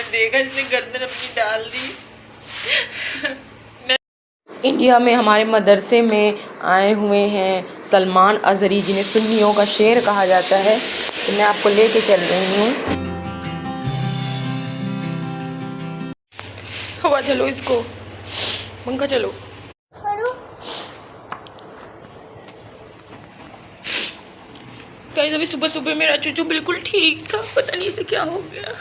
देखा, इसने गर्दन अपनी डाल दी। इंडिया में हमारे मदरसे में आए हुए हैं सलमान अजहरी, जिन्हें सुन्नियों का शेर कहा जाता है। तो मैं आपको लेके चल रही हूँ। हवा चलो, इसको पंखा चलो। गाइस अभी सुबह सुबह मेरा चूचू बिल्कुल ठीक था, पता नहीं इसे क्या हो गया।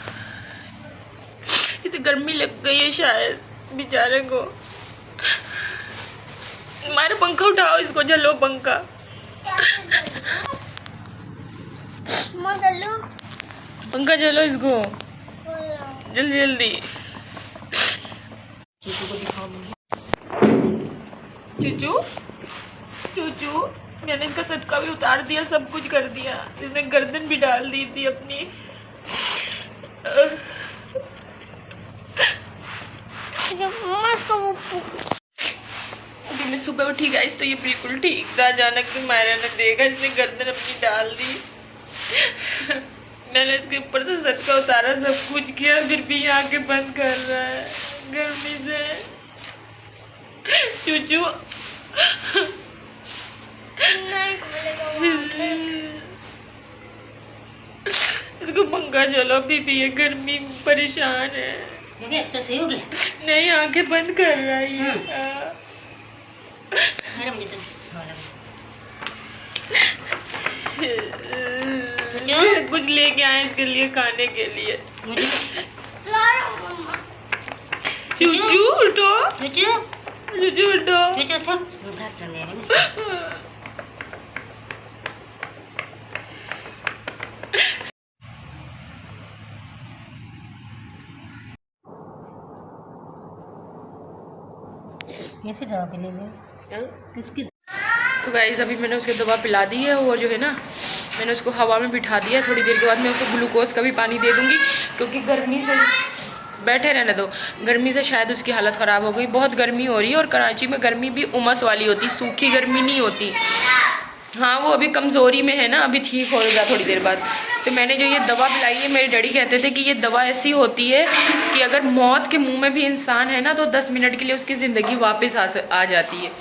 इसे गर्मी लग गई है शायद, बेचारे को। मारे पंखा उठाओ, इसको जलो पंखा। पंखा चलो इसको जल्दी जल्दी। चूचू चूचू, मैंने इनका सदका भी उतार दिया, सब कुछ कर दिया। इसने गर्दन भी डाल दी थी अपनी। मैं सुबह उठी गाइस तो ये बिल्कुल ठीक था। अचानक से मायरा ने देखा, इसने गर्दन अपनी डाल दी। मैंने इसके ऊपर से सदका उतारा, सब कुछ किया, फिर भी ये आंखें बंद कर रहा है गर्मी से। चूचू इसको पंखा चलो, पीपी है, गर्मी परेशान है। तो सही हो गया। नहीं, आंखें बंद कर रहा है। कुछ लेके आए इसके लिए, खाने के लिए। चूचू उठो, चूचू उठो। कैसे दवा पिले में किसकी? तो गाइस अभी मैंने उसको दवा पिला दी है, और जो है ना मैंने उसको हवा में बिठा दिया। थोड़ी देर के बाद मैं उसको ग्लूकोज का भी पानी दे दूँगी, क्योंकि गर्मी से बैठे रहने दो। गर्मी से शायद उसकी हालत ख़राब हो गई। बहुत गर्मी हो रही है, और कराची में गर्मी भी उमस वाली होती, सूखी गर्मी नहीं होती। हाँ, वो अभी कमज़ोरी में है ना, अभी ठीक होगा थोड़ी देर बाद। तो मैंने जो ये दवा पिलाई है, मेरे डैडी कहते थे कि ये दवा ऐसी होती है कि अगर मौत के मुंह में भी इंसान है ना, तो 10 मिनट के लिए उसकी ज़िंदगी वापस आ जाती है।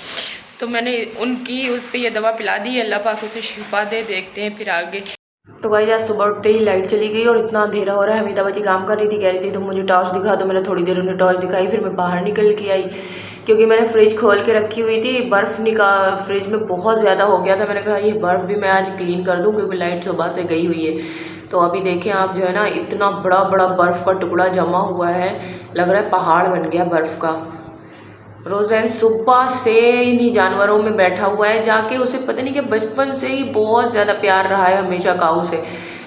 तो मैंने उनकी उस पर यह दवा पिला दी है। अल्लाह पाक उसे शिफा दे। देखते हैं फिर आगे। तो गाइस आज सुबह उठते ही लाइट चली गई और इतना अंधेरा हो रहा है। हमीदा बाजी काम कर रही थी, कह रही थी तो मुझे टॉर्च दिखा। तो मैंने थोड़ी देर उन्हें टॉर्च दिखाई, फिर मैं बाहर निकल के आई, क्योंकि मैंने फ्रिज खोल के रखी हुई थी। बर्फ़ फ्रिज में बहुत ज़्यादा हो गया था। मैंने कहा ये बर्फ़ भी मैं आज क्लीन कर दूँ, क्योंकि लाइट सुबह से गई हुई है। तो अभी देखें आप, जो है ना, इतना बड़ा बड़ा बर्फ़ का टुकड़ा जमा हुआ है, लग रहा है पहाड़ बन गया बर्फ़ का। रोज़ैन सुबह से इन्हीं जानवरों में बैठा हुआ है जाके। उसे पता नहीं कि बचपन से ही बहुत ज़्यादा प्यार रहा है हमेशा काऊ से।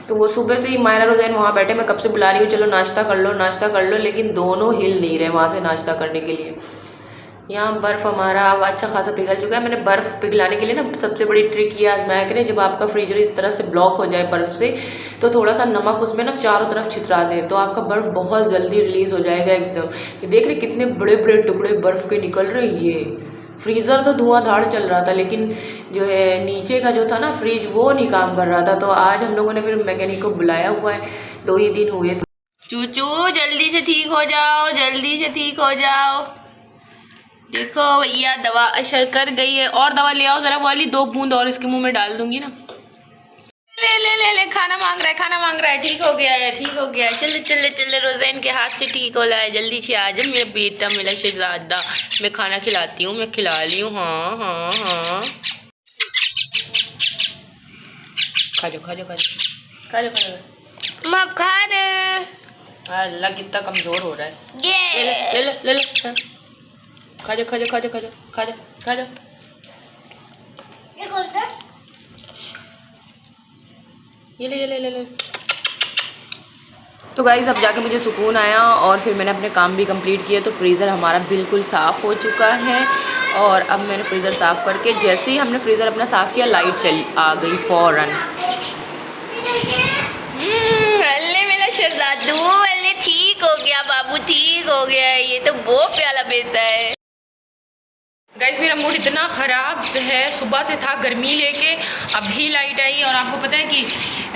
तो वो सुबह से ही मायरा रोज़ैन वहाँ बैठे, मैं कब से बुला रही हूँ चलो नाश्ता कर लो नाश्ता कर लो, लेकिन दोनों हिल नहीं रहे वहाँ से नाश्ता करने के लिए। यहाँ बर्फ़ हमारा अच्छा खासा पिघल चुका है। मैंने बर्फ़ पिघलाने के लिए ना सबसे बड़ी ट्रिक ये आजमाया करें, जब आपका फ्रीजर इस तरह से ब्लॉक हो जाए बर्फ़ से, तो थोड़ा सा नमक उसमें ना चारों तरफ छितरा दें, तो आपका बर्फ़ बहुत जल्दी रिलीज़ हो जाएगा एकदम। ये देख रहे कितने बड़े बड़े टुकड़े बर्फ़ के निकल रहे हैं। ये फ्रीज़र तो धुआंधार चल रहा था, लेकिन जो है नीचे का जो था ना फ्रिज, वो नहीं काम कर रहा था। तो आज हम लोगों ने फिर मैकेनिक को बुलाया हुआ है, 2 ही दिन हुए। तो चूचू जल्दी से ठीक हो जाओ, जल्दी से ठीक हो जाओ। देखो भैया दवा असर कर गई है। और दवा ले आओ ज़रा, वाली 2 बूंद और इसके मुंह में डाल दूंगी ना। ले ले ले ले, खाना मांग रहा है, खाना मांग रहा है। ठीक हो गया है, ठीक हो गया है। चले चले चले, रोज़ैन के हाथ से ठीक हो रहा है। जल्दी से आ जा मेरा बेटा, मेरा शहजादा। मैं खाना खिलाती हूँ, मैं खिला रही हूँ। हाँ हाँ हाँ, खा जाओ खा जाओ खा जाओ खा जाओ खा जाओ। मैं खा रहे। अल्लाह कितना कमज़ोर हो रहा है। ले ले ले ले ले, खा जाओ खा जाओ खा जाओ खा जाओ खा जाओ खा जाओ। ये ले ले ले ले। तो गाइस अब जाके मुझे सुकून आया, और फिर मैंने अपने काम भी कंप्लीट किए। तो फ्रीज़र हमारा बिल्कुल साफ़ हो चुका है, और अब मैंने फ्रीज़र साफ़ करके, जैसे ही हमने फ्रीज़र अपना साफ़ किया, लाइट आ गई फ़ौरन। अल्ले मेरा शहजादू, अल्ले ठीक हो गया बाबू, ठीक हो गया। ये तो बहुत प्यारा बेटा है। गाइस मेरा मूड इतना ख़राब है, सुबह से था गर्मी लेके, अभी लाइट आई। और आपको पता है कि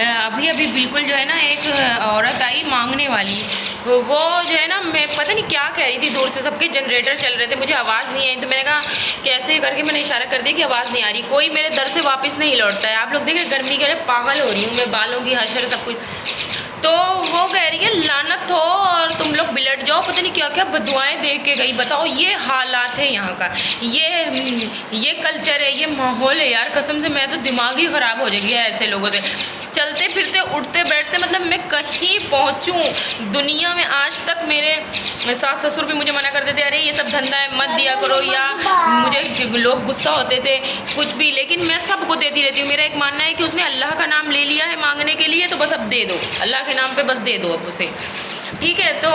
अभी अभी बिल्कुल जो है ना एक औरत आई मांगने वाली, वो जो है ना मैं पता नहीं क्या कह रही थी, दूर से सबके जनरेटर चल रहे थे, मुझे आवाज़ नहीं आई। तो मैंने कहा कैसे करके मैंने इशारा कर दिया कि आवाज़ नहीं आ रही। कोई मेरे दर से वापस नहीं लौटता है। आप लोग देख रहे गर्मी के लिए पागल हो रही हूँ मैं, बालों की हशर सब कुछ। तो वो कह रही है लानत हो और तुम लोग बिलट जाओ, पता नहीं क्या क्या बदुआएं दे के गई। बताओ ये हालात है यहाँ का, ये कल्चर है, ये माहौल है यार। कसम से मैं तो दिमाग ही ख़राब हो जाएगी ऐसे लोगों से। चलते फिरते उठते बैठते, मतलब मैं कहीं पहुँचूँ दुनिया में, आज तक मेरे सास ससुर भी मुझे मना करते थे, अरे ये सब धंधा है मत दिया करो, या मुझे लोग गुस्सा होते थे कुछ भी, लेकिन मैं सबको देती रहती हूँ। मेरा एक मानना है कि उसने अल्लाह का नाम ले लिया है मांगने के लिए, तो बस अब दे दो, अल्लाह के नाम पे बस दे दो अब उसे, ठीक है। तो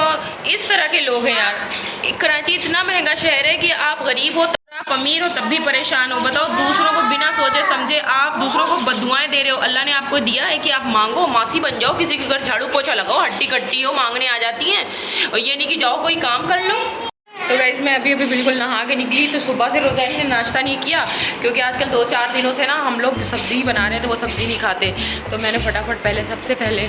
इस तरह के लोग हैं यार। कराची इतना महंगा शहर है कि आप गरीब हो, आप अमीर हो तब भी परेशान हो। बताओ दूसरों को बिना सोचे समझे आप दूसरों को बदुआएं दे रहे हो। अल्लाह ने आपको दिया है कि आप मांगो, मासी बन जाओ, किसी के घर झाड़ू पोछा लगाओ, हट्टी कट्टी हो, मांगने आ जाती हैं, और ये नहीं कि जाओ कोई काम कर लो। तो गाइस मैं अभी बिल्कुल नहा के निकली, तो सुबह से रोज़ैन ने नाश्ता नहीं किया, क्योंकि आजकल 2-4 दिनों से ना हम लोग सब्ज़ी बना रहे हैं तो वो सब्ज़ी नहीं खाते। तो मैंने फटाफट सबसे पहले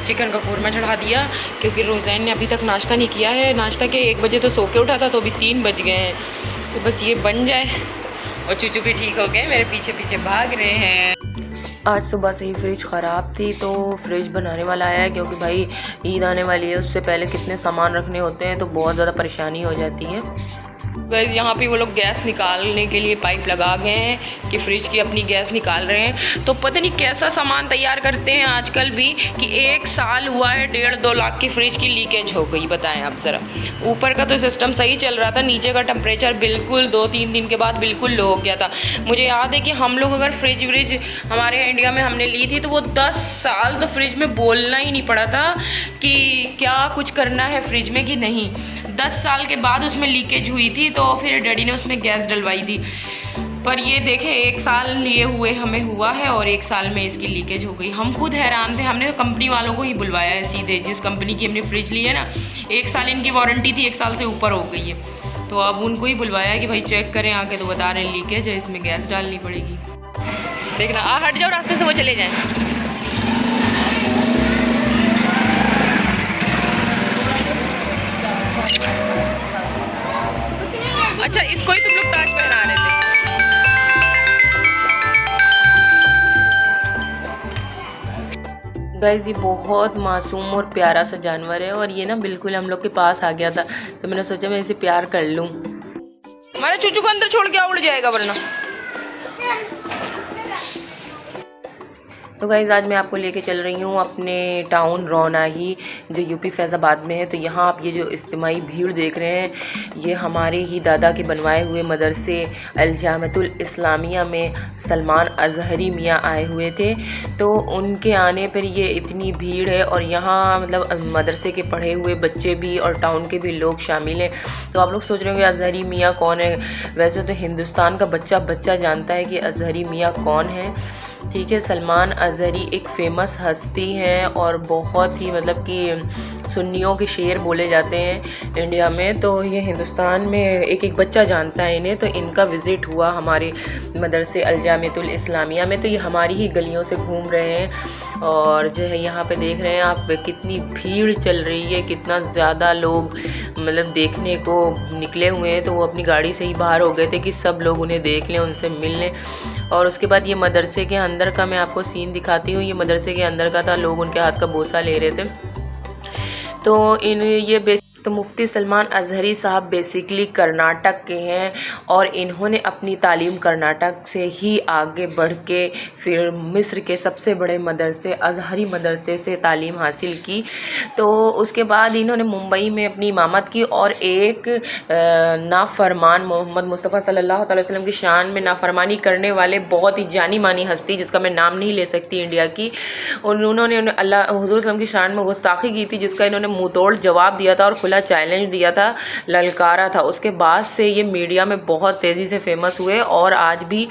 चिकन का कौरमा चढ़ा दिया, क्योंकि रोज़ैन ने अभी तक नाश्ता नहीं किया है। नाश्ता के 1 बजे तो सो के उठा था, तो अभी 3 बज गए हैं। तो बस ये बन जाए और चूचू भी ठीक हो गए, मेरे पीछे पीछे भाग रहे हैं। आज सुबह से ही फ्रिज ख़राब थी, तो फ्रिज बनाने वाला आया है, क्योंकि भाई ईद आने वाली है, उससे पहले कितने सामान रखने होते हैं, तो बहुत ज़्यादा परेशानी हो जाती है। गाइस यहाँ पे वो लोग गैस निकालने के लिए पाइप लगा गए हैं कि फ्रिज की अपनी गैस निकाल रहे हैं। तो पता नहीं कैसा सामान तैयार करते हैं आजकल भी, कि 1 साल हुआ है 1.5-2 लाख की फ्रिज की लीकेज हो गई। बताएं आप ज़रा। ऊपर का तो सिस्टम सही चल रहा था, नीचे का टेम्परेचर बिल्कुल 2-3 दिन के बाद बिल्कुल लो हो गया था। मुझे याद है कि हम लोग अगर फ्रिज हमारे इंडिया में हमने ली थी, तो वो 10 साल तो फ्रिज में बोलना ही नहीं पड़ा था कि क्या कुछ करना है फ्रिज में कि नहीं। 10 साल के बाद उसमें लीकेज हुई थी, तो फिर डैडी ने उसमें गैस डलवाई थी। पर ये देखें 1 साल लिए हुए हमें हुआ है और 1 साल में इसकी लीकेज हो गई। हम खुद हैरान थे, हमने तो कंपनी वालों को ही बुलवाया है सीधे, जिस कंपनी की हमने फ्रिज ली है ना, 1 साल इनकी वारंटी थी, 1 साल से ऊपर हो गई है। तो अब उनको ही बुलवाया है कि भाई चेक करें आके, तो बता रहे हैं लीकेज है, इसमें गैस डालनी पड़ेगी। देखना हट जाओ रास्ते से, वो चले जाएँ। अच्छा इसको ही तुम लोग ताज पहना रहे थे। गाइस ये बहुत मासूम और प्यारा सा जानवर है, और ये ना बिल्कुल हम लोग के पास आ गया था, तो मैंने सोचा मैं इसे प्यार कर लूँ। हमारे चूचू को अंदर छोड़ के उड़ जाएगा वरना। तो गाइज़ आज मैं आपको लेके चल रही हूँ अपने टाउन रौनाही, जो यूपी फैज़ाबाद में है। तो यहाँ आप ये जो इज्तिमाई भीड़ देख रहे हैं, ये हमारे ही दादा के बनवाए हुए मदरसे अल-जामिअतुल इस्लामिया में सलमान अज़हरी मियाँ आए हुए थे, तो उनके आने पर ये इतनी भीड़ है। और यहाँ मतलब मदरसे के पढ़े हुए बच्चे भी और टाउन के भी लोग शामिल हैं। तो आप लोग सोच रहे होंगे अज़हरी मियाँ कौन है। वैसे तो हिंदुस्तान का बच्चा जानता है कि अज़हरी मियाँ कौन है, ठीक है। सलमान अज़हरी एक फ़ेमस हस्ती हैं और बहुत ही मतलब कि सुन्नियों के शेर बोले जाते हैं इंडिया में। तो ये हिंदुस्तान में एक बच्चा जानता है इन्हें। तो इनका विज़िट हुआ हमारे मदरसे अल-जामिअतुल इस्लामिया में। तो ये हमारी ही गलियों से घूम रहे हैं, और जो है यहाँ पे देख रहे हैं आप कितनी भीड़ चल रही है, कितना ज़्यादा लोग मतलब देखने को निकले हुए हैं। तो वो अपनी गाड़ी से ही बाहर हो गए थे कि सब लोग उन्हें देख लें, उनसे मिल लें। और उसके बाद ये मदरसे के अंदर का मैं आपको सीन दिखाती हूँ। ये मदरसे के अंदर का था, लोग उनके हाथ का बोसा ले रहे थे। तो तो मुफ्ती सलमान अज़हरी साहब बेसिकली कर्नाटक के हैं, और इन्होंने अपनी तालीम कर्नाटक से ही आगे बढ़ के फिर मिस्र के सबसे बड़े मदरसे अज़हरी मदरसे से तालीम हासिल की। तो उसके बाद इन्होंने मुंबई में अपनी इमामत की, और एक नाफरमान मोहम्मद मुस्तफ़ा सल्लल्लाहु अलैहि वसल्लम की शान में नाफरमानी करने वाले बहुत ही जानी मानी हस्ती, जिसका मैं नाम नहीं ले सकती इंडिया की, उन्होंने अल्लाह हुज़ूर सल्लम की शान में गुस्ताखी की थी, जिसका इन्होंने मुँह तोड़ जवाब दिया था और खुला चैलेंज दिया था, ललकारा था। उसके बाद से ये मीडिया में बहुत तेज़ी से फेमस हुए, और आज भी